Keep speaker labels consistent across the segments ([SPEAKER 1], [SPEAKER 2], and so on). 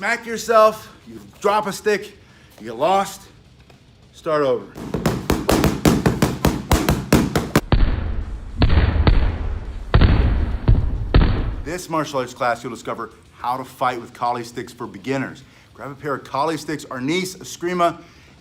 [SPEAKER 1] smack yourself, you drop a stick, you get lost, start over. This martial arts class, you'll discover how to fight with collie sticks for beginners. Grab a pair of collie sticks, Arnis, Escrima,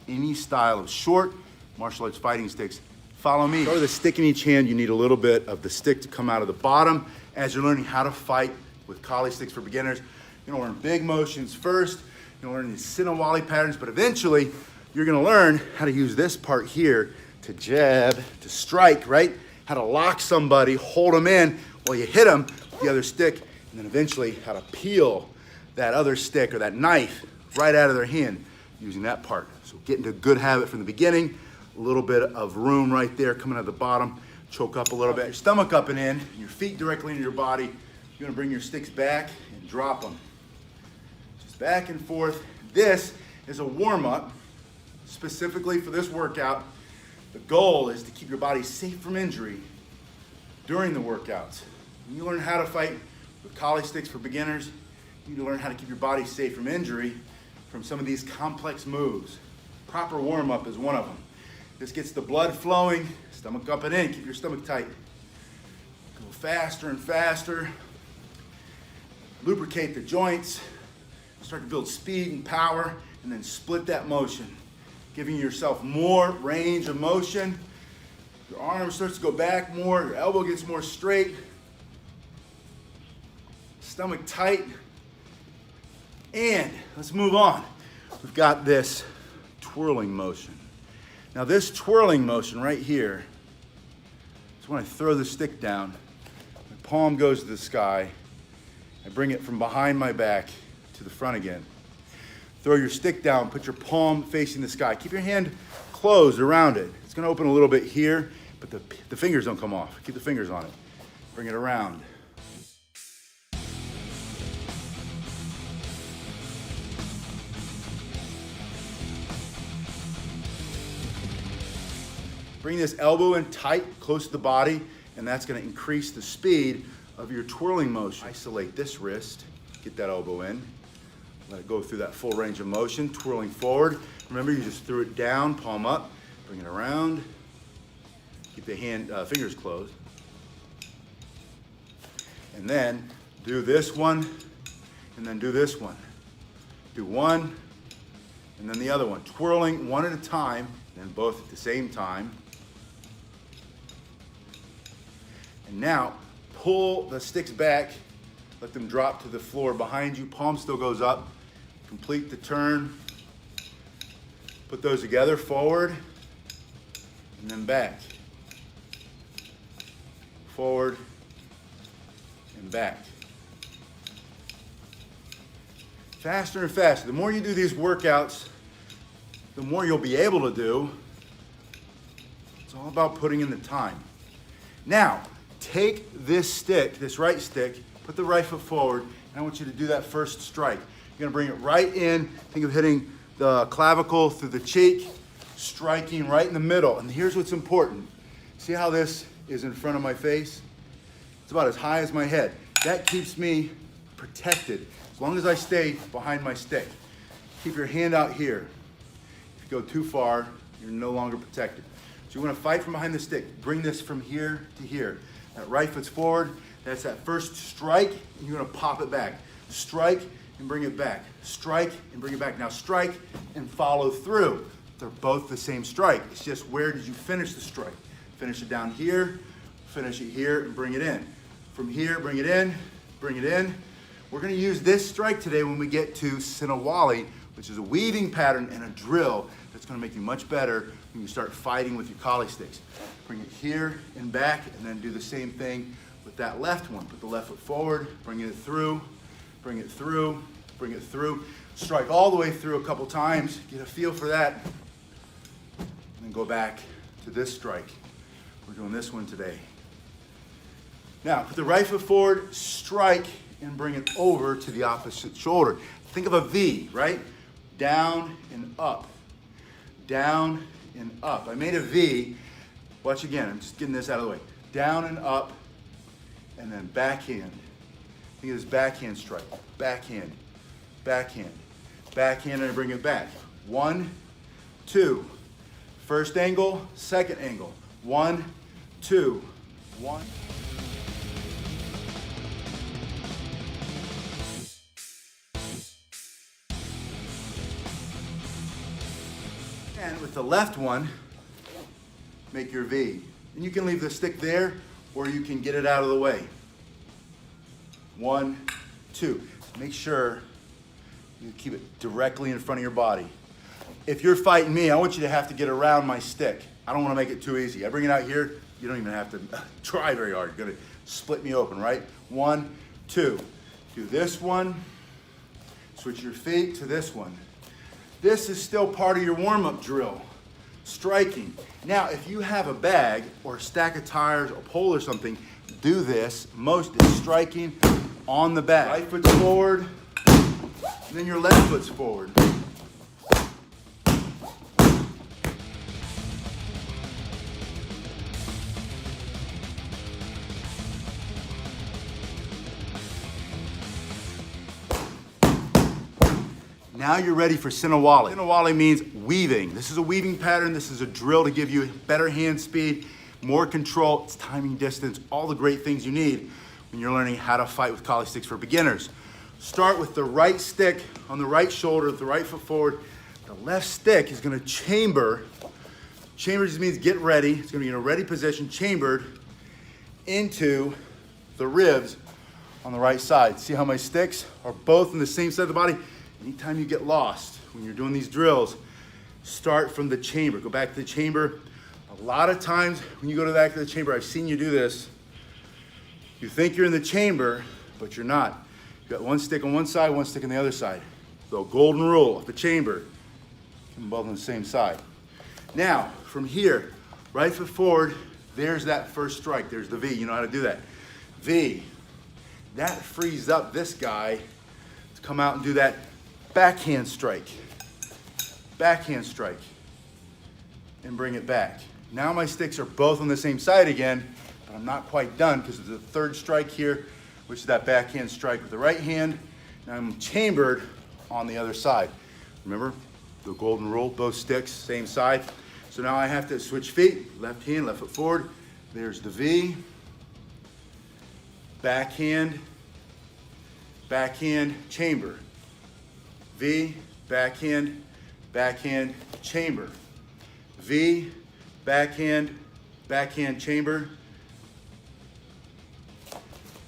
[SPEAKER 1] any style of short martial arts fighting sticks. Follow me. Start with a stick in each hand. You need a little bit of the stick to come out of the bottom as you're learning how to fight with collie sticks for beginners. You're gonna learn big motions first. You're gonna learn these Sinawali patterns, but eventually you're gonna learn how to use this part here to jab, to strike, right? How to lock somebody, hold them in while you hit them with the other stick, and then eventually how to peel that other stick or that knife right out of their hand using that part. So get into a good habit from the beginning. A little bit of room right there coming out the bottom. Choke up a little bit. Your stomach up and in, your feet directly into your body. You're gonna bring your sticks back and drop them. Just back and forth. This is a warm-up specifically for this workout. The goal is to keep your body safe from injury during the workouts. When you learn how to fight with collie sticks for beginners, you need to learn how to keep your body safe from injury from some of these complex moves. Proper warm-up is one of them. This gets the blood flowing, stomach up and in, keep your stomach tight. Go faster and faster. Lubricate the joints, start to build speed and power, and then split that motion, giving yourself more range of motion. Your arm starts to go back more, your elbow gets more straight. Stomach tight. And let's move on. We've got this twirling motion. Now this twirling motion right here is when I throw the stick down, my palm goes to the sky, I bring it from behind my back to the front again. Throw your stick down, put your palm facing the sky. Keep your hand closed around it. It's gonna open a little bit here, but the fingers don't come off. Keep the fingers on it. Bring it around. Bring this elbow in tight, close to the body, and that's gonna increase the speed of your twirling motion. Isolate this wrist, get that elbow in, let it go through that full range of motion, twirling forward. Remember, you just threw it down, palm up, bring it around, keep the fingers closed. And then do this one, and then do this one. Do one, and then the other one. Twirling one at a time, and then both at the same time. And now, pull the sticks back, let them drop to the floor behind you. Palm still goes up. Complete the turn. Put those together, forward, and then back. Forward, and back. Faster and faster. The more you do these workouts, the more you'll be able to do. It's all about putting in the time. Now, take this stick, this right stick, put the right foot forward, and I want you to do that first strike. You're gonna bring it right in, think of hitting the clavicle through the cheek, striking right in the middle. And here's what's important. See how this is in front of my face? It's about as high as my head. That keeps me protected as long as I stay behind my stick. Keep your hand out here. If you go too far, you're no longer protected. So you wanna fight from behind the stick. Bring this from here to here. That right foot's forward, that's that first strike, and you're gonna pop it back. Strike and bring it back. Strike and bring it back. Now strike and follow through. They're both the same strike. It's just where did you finish the strike? Finish it down here, finish it here, and bring it in. From here, bring it in, bring it in. We're gonna use this strike today when we get to Sinawali, which is a weaving pattern and a drill that's gonna make you much better when you start fighting with your collie sticks. Bring it here and back, and then do the same thing with that left one. Put the left foot forward, bring it through, bring it through, bring it through. Strike all the way through a couple times, get a feel for that, and then go back to this strike. We're doing this one today. Now, put the right foot forward, strike, and bring it over to the opposite shoulder. Think of a V, right? Down and up, down and up. I made a V. Watch again, I'm just getting this out of the way. Down and up, and then backhand. Think of this backhand strike. Backhand, backhand, backhand, and I bring it back. 1, 2. First angle, second angle. 1, 2, 1. And with the left one, make your V. And you can leave the stick there, or you can get it out of the way. 1, 2. Make sure you keep it directly in front of your body. If you're fighting me, I want you to have to get around my stick. I don't want to make it too easy. I bring it out here, you don't even have to try very hard. You're gonna split me open, right? 1, 2. Do this one, switch your feet to this one. This is still part of your warm-up drill, striking. Now, if you have a bag or a stack of tires, a pole or something, do this. Most is striking on the bag. Right foot's forward, and then your left foot's forward. Now you're ready for Sinawali. Sinawali means weaving. This is a weaving pattern. This is a drill to give you better hand speed, more control, it's timing, distance, all the great things you need when you're learning how to fight with collie sticks for beginners. Start with the right stick on the right shoulder, the right foot forward. The left stick is gonna chamber. Chamber just means get ready. It's gonna be in a ready position, chambered into the ribs on the right side. See how my sticks are both in the same side of the body? Anytime you get lost when you're doing these drills, start from the chamber. Go back to the chamber. A lot of times when you go back to the chamber, I've seen you do this. You think you're in the chamber, but you're not. You got one stick on one side, one stick on the other side. The golden rule of the chamber, keep them both on the same side. Now, from here, right foot forward, there's that first strike. There's the V. You know how to do that. V. That frees up this guy to come out and do that backhand strike, and bring it back. Now my sticks are both on the same side again, but I'm not quite done because there's a third strike here, which is that backhand strike with the right hand. Now I'm chambered on the other side. Remember the golden rule, both sticks, same side. So now I have to switch feet, left hand, left foot forward. There's the V, backhand, backhand, chamber. V, backhand, backhand, chamber. V, backhand, backhand, chamber.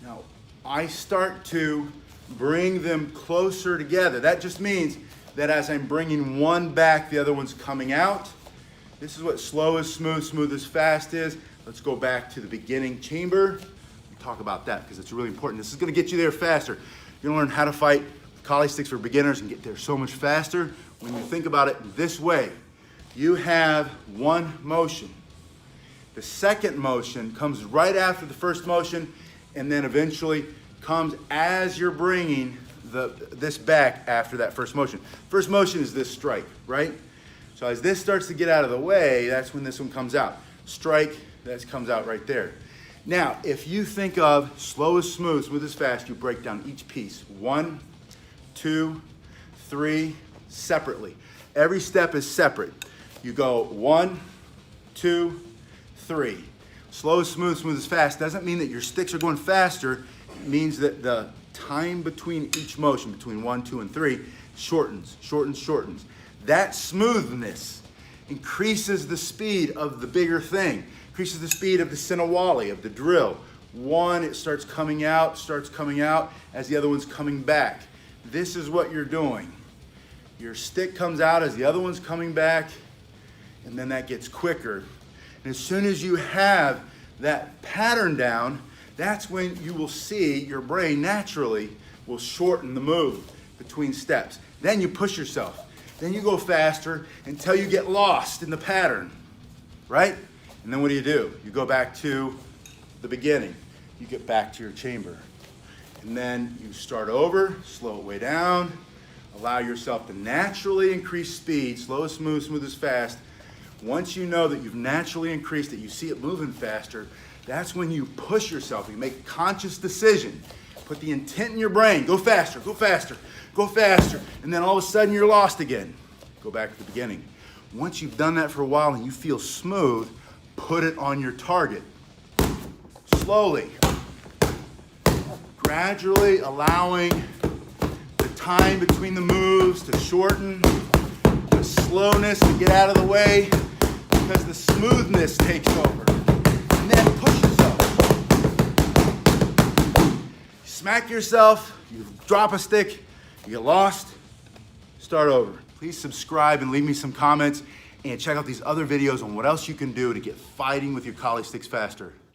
[SPEAKER 1] Now, I start to bring them closer together. That just means that as I'm bringing one back, the other one's coming out. This is what slow is smooth, smooth is fast is. Let's go back to the beginning chamber. We'll talk about that because it's really important. This is going to get you there faster. You're going to learn how to fight collie sticks for beginners and get there so much faster. When you think about it this way, you have one motion. The second motion comes right after the first motion and then eventually comes as you're bringing this back after that first motion. First motion is this strike, right? So as this starts to get out of the way, that's when this one comes out. Strike, that comes out right there. Now, if you think of slow is smooth, smooth is fast, you break down each piece. 1, 2, 3, separately. Every step is separate. You go 1, 2, 3. Slow is smooth, smooth is fast doesn't mean that your sticks are going faster. It means that the time between each motion, between 1, 2, and 3, shortens, shortens, shortens. That smoothness increases the speed of the bigger thing, increases the speed of the Sinawali, of the drill. One, it starts coming out as the other one's coming back. This is what you're doing. Your stick comes out as the other one's coming back, and then that gets quicker. And as soon as you have that pattern down, that's when you will see your brain naturally will shorten the move between steps. Then you push yourself. Then you go faster until you get lost in the pattern, right? And then what do? You go back to the beginning. You get back to your chamber. And then you start over, slow it way down, allow yourself to naturally increase speed, slow is smooth, smooth is fast. Once you know that you've naturally increased it, you see it moving faster, that's when you push yourself. You make a conscious decision. Put the intent in your brain. Go faster, go faster, go faster. And then all of a sudden you're lost again. Go back to the beginning. Once you've done that for a while and you feel smooth, put it on your target. Slowly. Gradually allowing the time between the moves to shorten, the slowness to get out of the way, because the smoothness takes over. And then push yourself. You smack yourself, you drop a stick, you get lost, start over. Please subscribe and leave me some comments, and check out these other videos on what else you can do to get fighting with your collie sticks faster.